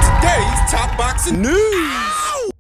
today's top boxing news.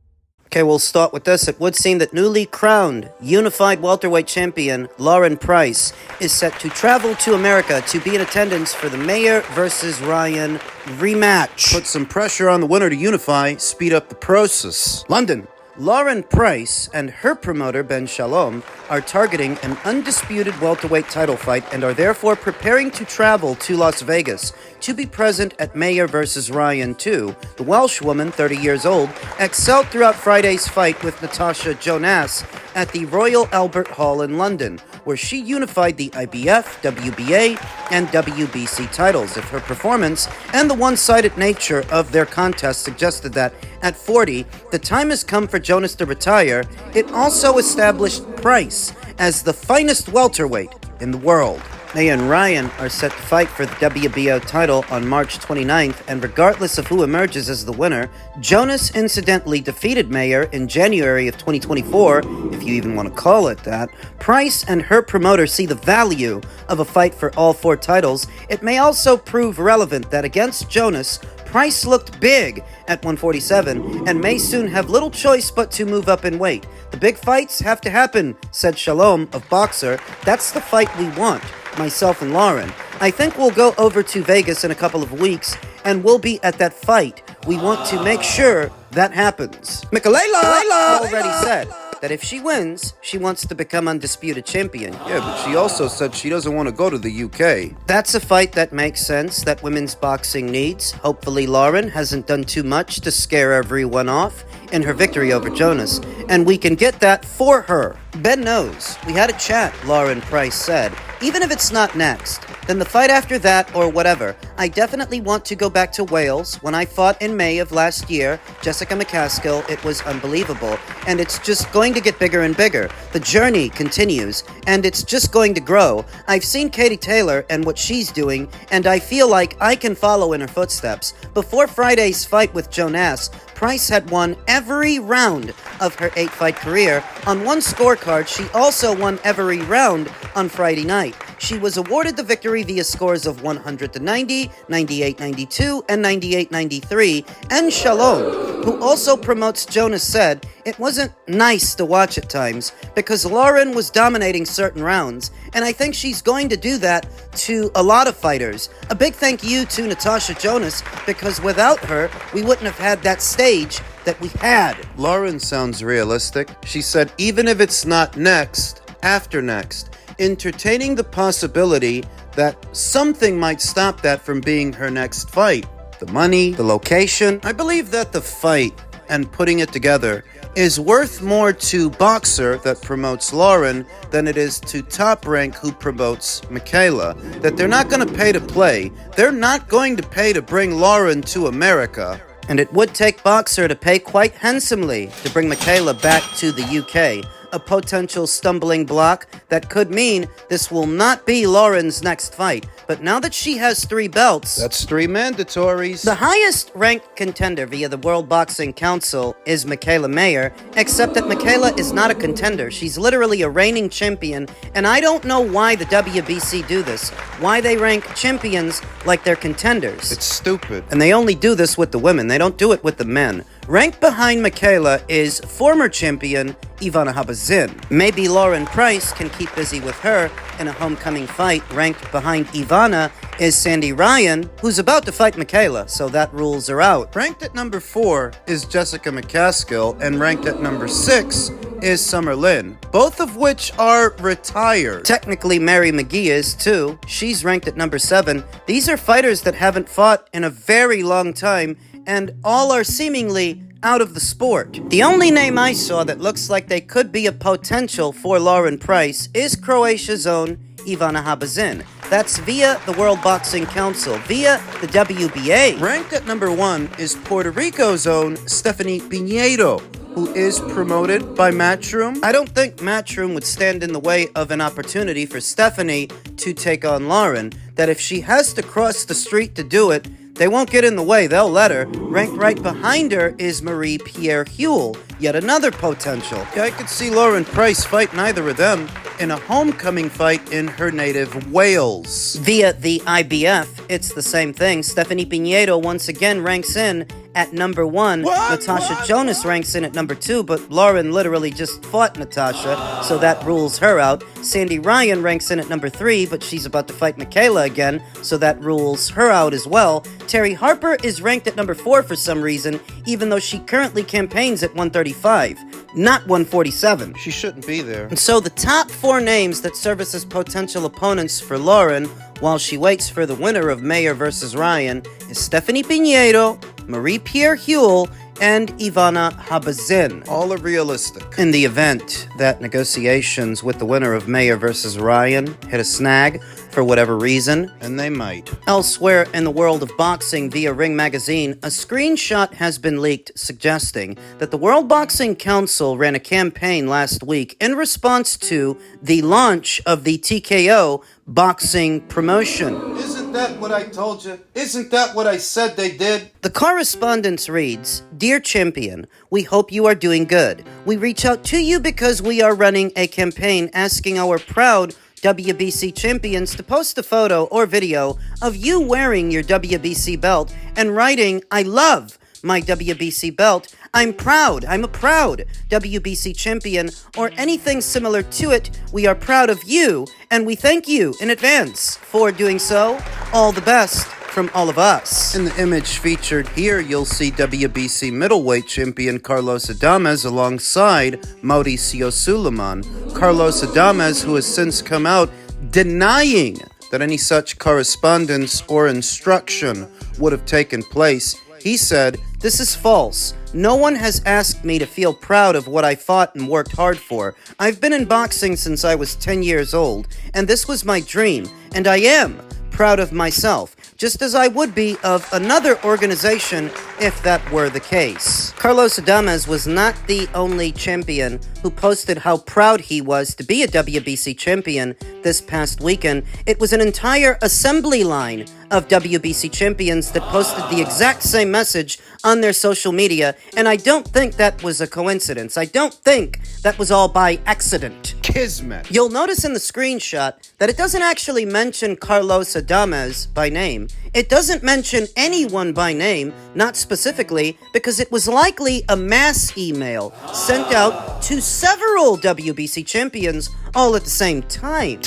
Okay, we'll start with this. It would seem that newly crowned unified welterweight champion Lauren Price is set to travel to America to be in attendance for the Mayer versus Ryan rematch. Put some pressure on the winner to unify, speed up the process. London. Lauren Price and her promoter Ben Shalom are targeting an undisputed welterweight title fight and are therefore preparing to travel to Las Vegas to be present at Mayer vs. Ryan 2. The Welsh woman, 30 years old, excelled throughout Friday's fight with Natasha Jonas at the Royal Albert Hall in London, where she unified the IBF, WBA, and WBC titles. If her performance and the one-sided nature of their contest suggested that at 40, the time has come for Jonas to retire, it also established Price as the finest welterweight in the world. Mayer and Ryan are set to fight for the WBO title on March 29th, and regardless of who emerges as the winner, Jonas incidentally defeated Mayer in January of 2024, if you even want to call it that. Price and her promoter see the value of a fight for all four titles. It may also prove relevant that against Jonas, Price looked big at 147 and may soon have little choice but to move up in weight. The big fights have to happen, said Shalom of Boxer. That's the fight we want, myself and Lauren. I think we'll go over to Vegas in a couple of weeks and we'll be at that fight. We want to make sure that happens. Michaela already said that if she wins, she wants to become undisputed champion. Yeah, but she also said she doesn't want to go to the UK. That's a fight that makes sense, that women's boxing needs. Hopefully Lauren hasn't done too much to scare everyone off in her victory over Jonas, and we can get that for her. Ben knows. We had a chat, Lauren Price said. Even if it's not next, then the fight after that or whatever. I definitely want to go back to Wales. When I fought in May of last year, Jessica McCaskill, it was unbelievable. And it's just going to get bigger and bigger. The journey continues, and it's just going to grow. I've seen Katie Taylor and what she's doing, and I feel like I can follow in her footsteps. Before Friday's fight with Jonas, Price had won every round of her 8-fight career. On one scorecard, she also won every round on Friday night. She was awarded the victory via scores of 100-90, 98-92, and 98-93. And Shalom, who also promotes Jonas, said it wasn't nice to watch at times because Lauren was dominating certain rounds, and I think she's going to do that to a lot of fighters. A big thank you to Natasha Jonas, because without her, we wouldn't have had that stage that we had. Lauren sounds realistic. She said even if it's not next, after next, entertaining the possibility that something might stop that from being her next fight. The money, the location. I believe that the fight and putting it together is worth more to Boxer that promotes Lauren than it is to Top Rank who promotes Michaela. That they're not going to pay to play. They're not going to pay to bring Lauren to America. And it would take Boxer to pay quite handsomely to bring Michaela back to the UK. A potential stumbling block that could mean this will not be Lauren's next fight. But now that she has 3 belts, that's 3 mandatories. The highest ranked contender via the World Boxing Council is Michaela Mayer, except that Michaela is not a contender. She's literally a reigning champion, and I don't know why the WBC do this. Why they rank champions like they're contenders. It's stupid. And they only do this with the women. They don't do it with the men. Ranked behind Michaela is former champion Ivana Habazin. Maybe Lauren Price can keep busy with her in a homecoming fight. Ranked behind Ivana is Sandy Ryan, who's about to fight Michaela, so that rules her out. Ranked at number 4 is Jessica McCaskill, and ranked at number 6 is Summer Lin, both of which are retired. Technically, Mary McGee is too. She's ranked at number 7. These are fighters that haven't fought in a very long time, and all are seemingly out of the sport. The only name I saw that looks like they could be a potential for Lauren Price is Croatia's own Ivana Habazin. That's via the World Boxing Council, via the WBA. Ranked at number 1 is Puerto Rico's own Stephanie Pinedo, who is promoted by Matchroom. I don't think Matchroom would stand in the way of an opportunity for Stephanie to take on Lauren, that if she has to cross the street to do it, they won't get in the way, they'll let her. Ranked right behind her is Marie-Pierre Huel, yet another potential. Yeah, I could see Lauren Price fight neither of them. in a homecoming fight in her native Wales. Via the IBF, it's the same thing. Stephanie Pinedo once again ranks in at number 1. Natasha Jonas ranks in at number 2, but Lauren literally just fought Natasha, so that rules her out. Sandy Ryan ranks in at number 3, but she's about to fight Michaela again, so that rules her out as well. Terry Harper is ranked at number 4 for some reason, even though she currently campaigns at 135, not 147. She shouldn't be there. And so the top 4 names that serve as potential opponents for Lauren while she waits for the winner of Mayer versus Ryan is Stephanie Pinedo, Marie-Pierre Huel, and Ivana Habazin. All are realistic. In the event that negotiations with the winner of Mayer versus Ryan hit a snag for whatever reason, And they might. elsewhere in the world of boxing via Ring Magazine, a screenshot has been leaked suggesting that the World Boxing Council ran a campaign last week in response to the launch of the TKO boxing promotion. Isn't that what I told you? Isn't that what I said they did? The correspondence reads, "Dear Champion, we hope you are doing good. We reach out to you because we are running a campaign asking our proud WBC champions to post a photo or video of you wearing your WBC belt and writing, 'I love my WBC belt. I'm a proud WBC champion,' or anything similar to it. We are proud of you, and we thank you in advance for doing so. All the best from all of us." In the image featured here, you'll see WBC middleweight champion Carlos Adames alongside Mauricio Suleiman. Carlos Adames, who has since come out denying that any such correspondence or instruction would have taken place. He said, "This is false. No one has asked me to feel proud of what I fought and worked hard for. I've been in boxing since I was 10 years old, and this was my dream, and I am proud of myself, just as I would be of another organization if that were the case." Carlos Adames was not the only champion who posted how proud he was to be a WBC champion this past weekend. It was an entire assembly line of WBC champions that posted the exact same message on their social media, and I don't think that was a coincidence. I don't think that was all by accident. Kismet. You'll notice in the screenshot that it doesn't actually mention Carlos Adames by name. It doesn't mention anyone by name, not specifically, because it was likely a mass email sent out to several WBC champions all at the same time.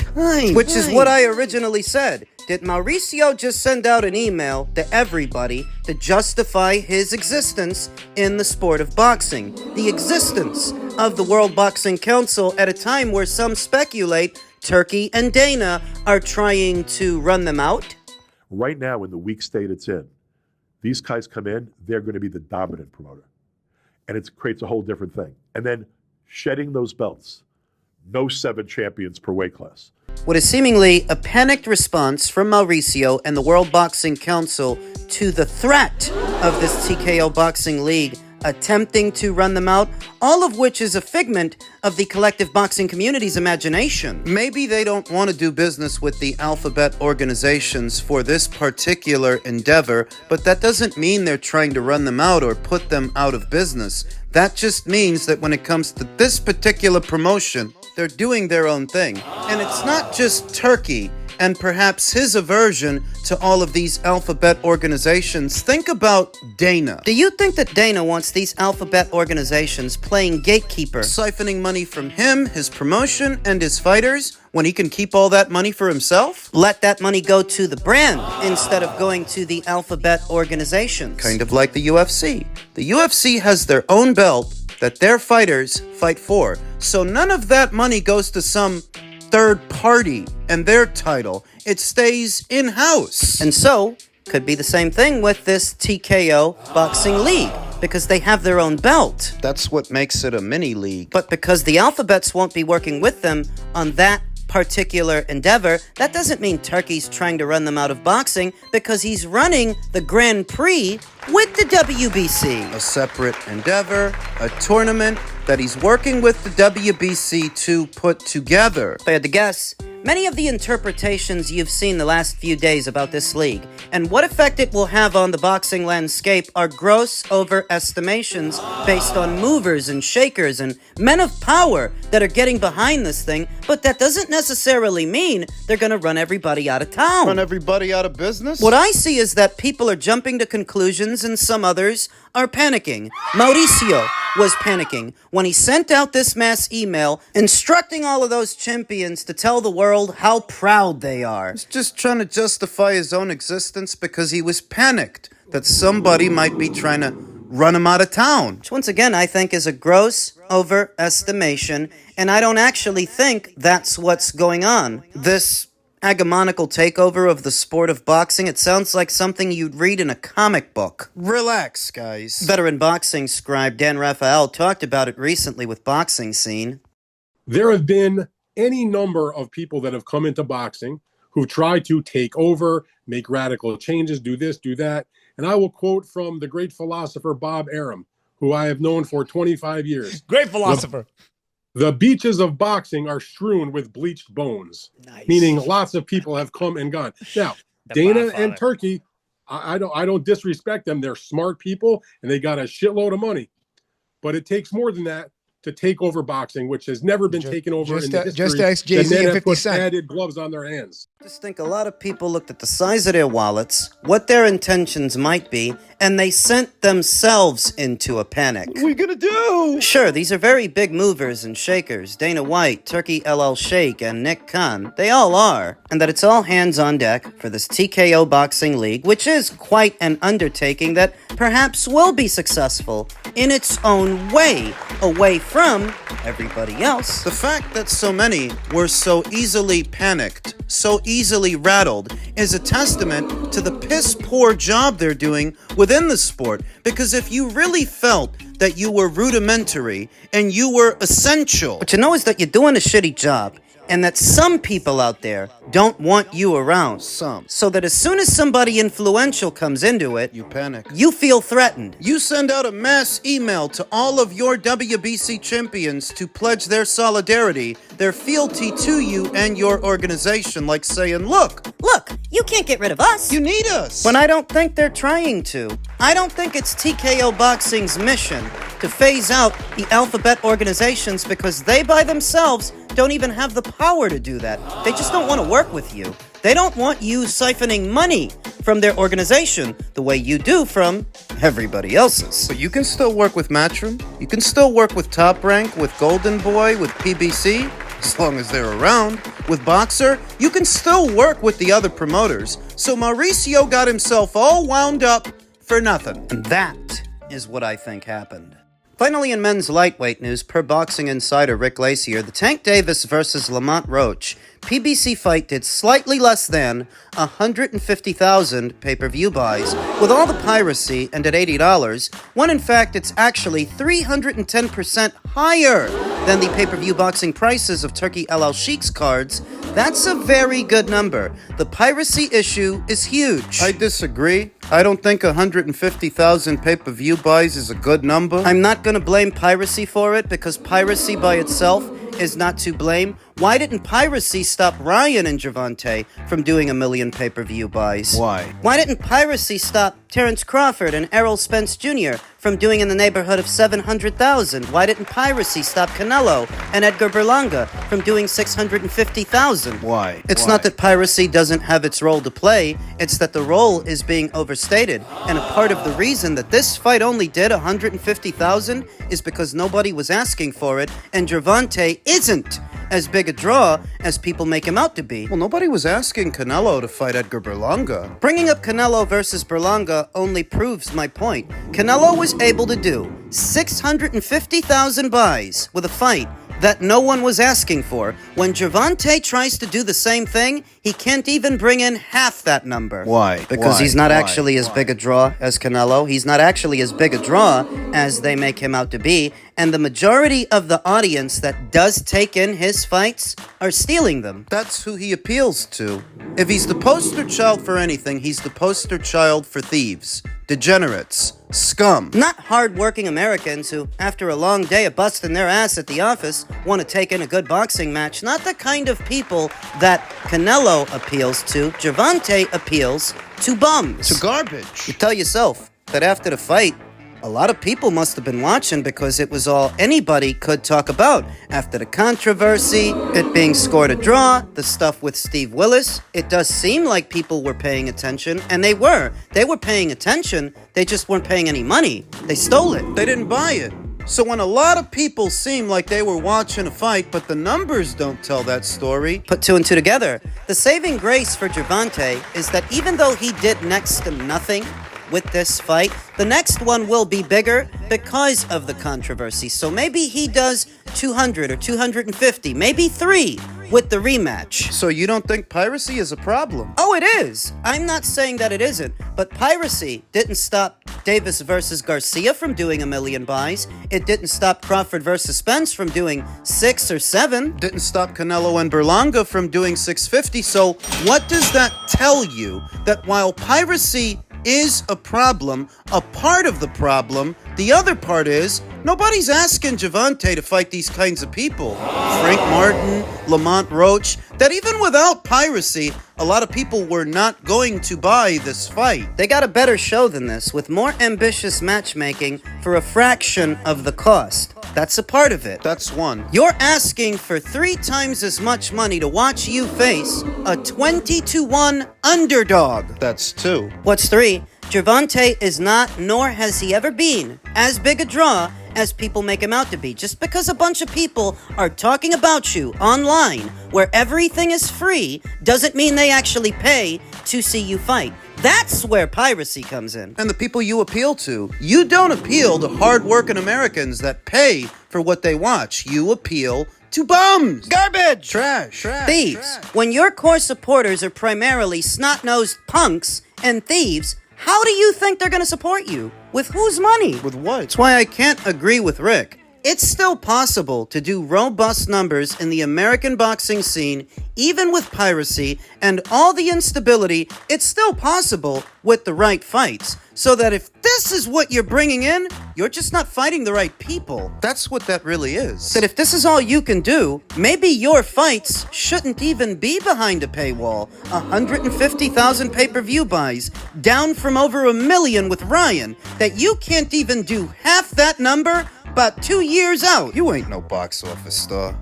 Which is what I originally said. Did Mauricio just send out an email to everybody to justify his existence in the sport of boxing? The existence of the World Boxing Council at a time where some speculate Turkey and Dana are trying to run them out? Right now, in the weak state it's in, these guys come in, they're going to be the dominant promoter. And it creates a whole different thing. And then shedding those belts. No 7 champions per weight class. What is seemingly a panicked response from Mauricio and the World Boxing Council to the threat of this TKO Boxing League attempting to run them out, all of which is a figment of the collective boxing community's imagination. Maybe they don't want to do business with the alphabet organizations for this particular endeavor, but that doesn't mean they're trying to run them out or put them out of business. That just means that when it comes to this particular promotion, they're doing their own thing. And it's not just Turkey and perhaps his aversion to all of these alphabet organizations. Think about Dana. Do you think that Dana wants these alphabet organizations playing gatekeeper? Siphoning money from him, his promotion, and his fighters when he can keep all that money for himself? Let that money go to the brand instead of going to the alphabet organizations. Kind of like the UFC. The UFC has their own belt that their fighters fight for. So none of that money goes to some third party and their title. It stays in-house. And so, could be the same thing with this TKO Boxing League, because they have their own belt. That's what makes it a mini league. But because the alphabets won't be working with them on that particular endeavor, that doesn't mean Turkey's trying to run them out of boxing, because he's running the Grand Prix with the WBC. A separate endeavor, a tournament that he's working with the WBC to put together. If I had to guess, Many of the interpretations you've seen the last few days about this league and what effect it will have on the boxing landscape are gross overestimations based on movers and shakers and men of power that are getting behind this thing, but that doesn't necessarily mean they're gonna run everybody out of town. Run everybody out of business? What I see is that people are jumping to conclusions and some others are panicking. Mauricio was panicking when he sent out this mass email instructing all of those champions to tell the world how proud they are. He's just trying to justify his own existence because he was panicked that somebody might be trying to run him out of town. Which once again I think is a gross overestimation, and I don't actually think that's what's going on. This hegemonical takeover of the sport of boxing, it sounds like something you'd read in a comic book. Relax, guys. Veteran boxing scribe Dan Raphael talked about it recently with Boxing Scene. There have been any number of people that have come into boxing who try to take over, make radical changes, do this, do that. And I will quote from the great philosopher Bob Arum, who I have known for 25 years. Great philosopher. The beaches of boxing are strewn with bleached bones, meaning lots of people have come and gone. Now, Dana and Turkey, I don't disrespect them. They're smart people and they got a shitload of money. But it takes more than that to take over boxing, which has never been taken over in the history. Just ask Jay-Z and and then 50 put Cent. padded gloves on their hands. I just think a lot of people looked at the size of their wallets, what their intentions might be, and they sent themselves into a panic. What are we gonna do? Sure, these are very big movers and shakers. Dana White, Turkey LL Sheikh, and Nick Khan. They all are. And that it's all hands on deck for this TKO Boxing League, which is quite an undertaking that perhaps will be successful in its own way, away from everybody else. The fact that so many were so easily panicked, so easily rattled, is a testament to the piss-poor job they're doing within the sport. Because if you really felt that you were rudimentary and you were essential... What you know is that you're doing a shitty job, and that some people out there don't want you around. Some. So that as soon as somebody influential comes into it, You panic. you feel threatened. You send out a mass email to all of your WBC champions to pledge their solidarity, their fealty to you and your organization, like saying, look, You can't get rid of us. you need us. When I don't think they're trying to. I don't think it's TKO Boxing's mission to phase out the alphabet organizations because they by themselves don't even have the power to do that. They just don't want to work with you. They don't want you siphoning money from their organization the way you do from everybody else's. But you can still work with Matchroom. You can still work with Top Rank, with Golden Boy, with PBC, as long as they're around. With Boxer, you can still work with the other promoters. So Mauricio got himself all wound up for nothing. And that is what I think happened. Finally, in men's lightweight news, per Boxing Insider Rick Glacier, the Tank Davis versus Lamont Roach PBC fight did slightly less than 150,000 pay-per-view buys. With all the piracy and at $80, when in fact it's actually 310% higher than the pay-per-view boxing prices of Turkey LL Sheikh's cards. That's a very good number. The piracy issue is huge. I disagree. I don't think 150,000 pay-per-view buys is a good number. I'm not going to blame piracy for it because piracy by itself is not to blame. Why didn't piracy stop Ryan and Gervonta from doing 1 million pay-per-view buys? Why? Why didn't piracy stop Terrence Crawford and Errol Spence Jr. from doing in the neighborhood of 700,000? Why didn't piracy stop Canelo and Edgar Berlanga from doing 650,000? Why? It's not that piracy doesn't have its role to play, it's that the role is being overstated. And a part of the reason that this fight only did 150,000 is because nobody was asking for it, and Gervonta isn't as big a draw as people make him out to be. Well, nobody was asking Canelo to fight Edgar Berlanga. Bringing up Canelo versus Berlanga only proves my point. Canelo was able to do 650,000 buys with a fight that no one was asking for. When Gervonta tries to do the same thing, he can't even bring in half that number. Why? Because Why? he's not Why? actually as big a draw as Canelo. He's not actually as big a draw as they make him out to be. and the majority of the audience that does take in his fights are stealing them. That's who he appeals to. If he's the poster child for anything, he's the poster child for thieves, degenerates, scum. Not hard-working Americans who, after a long day of busting their ass at the office, want to take in a good boxing match. Not the kind of people that Canelo appeals to. Gervonta appeals to bums. To garbage. You tell yourself that after the fight, a lot of people must have been watching because it was all anybody could talk about. After the controversy, it being scored a draw, the stuff with Steve Willis, it does seem like people were paying attention, and they were. They were paying attention, they just weren't paying any money. They stole it. They didn't buy it. So when a lot of people seem like they were watching a fight, but the numbers don't tell that story. Put two and two together. The saving grace for Gervonta is that even though he did next to nothing with this fight, the next one will be bigger because of the controversy. So maybe he does 200 or 250, maybe 3 with the rematch. So you don't think piracy is a problem? Oh, it is. I'm not saying that it isn't, but piracy didn't stop Davis versus Garcia from doing 1 million buys. It didn't stop Crawford versus Spence from doing 6 or 7. Didn't stop Canelo and Berlanga from doing 650. So what does that tell you? That while piracy is a problem, a part of the problem, the other part is nobody's asking Gervonta to fight these kinds of people. Frank Martin, Lamont Roach, that even without piracy, a lot of people were not going to buy this fight. They got a better show than this, with more ambitious matchmaking for a fraction of the cost. That's a part of it. That's one. You're asking for 3 times as much money to watch you face a 20-1 underdog. That's 2. What's 3? Gervonta is not, nor has he ever been, as big a draw as people make him out to be. Just because a bunch of people are talking about you online, where everything is free, doesn't mean they actually pay to see you fight. That's where piracy comes in. And the people you appeal to. You don't appeal to hard-working Americans that pay for what they watch. You appeal to bums. Garbage! Trash. Thieves. When your core supporters are primarily snot-nosed punks and thieves, how do you think they're going to support you? With whose money? With what? That's why I can't agree with Rick. It's still possible to do robust numbers in the American boxing scene, even with piracy and all the instability. It's still possible with the right fights. So that if this is what you're bringing in, you're just not fighting the right people. That's what that really is. That if this is all you can do, maybe your fights shouldn't even be behind a paywall. 150,000 pay-per-view buys, down from over 1 million with Ryan. That you can't even do half that number about 2 years out. You ain't no box office star.